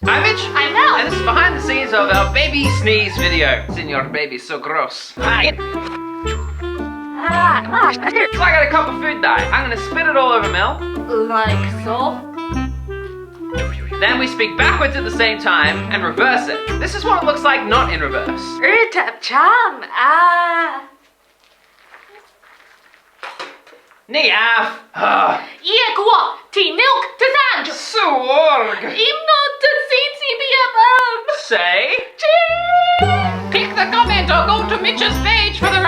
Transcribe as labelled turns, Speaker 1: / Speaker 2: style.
Speaker 1: I'm Mitch.
Speaker 2: I'm Mel.
Speaker 1: And this is behind the scenes of our baby sneeze video. Senor baby's so gross. Hi. So I got a cup of food dye. I'm gonna spit it all over Mel.
Speaker 2: Like so?
Speaker 1: Then we speak backwards at the same time and reverse it. This is what it looks like not in reverse.
Speaker 2: Cham.
Speaker 1: Ni af.
Speaker 2: Iekwa. T-milk. Tazanj.
Speaker 1: Sorg.
Speaker 2: Imno TCCBFM.
Speaker 1: Say.
Speaker 2: Cheese.
Speaker 1: Pick the comment or go to Mitch's page for the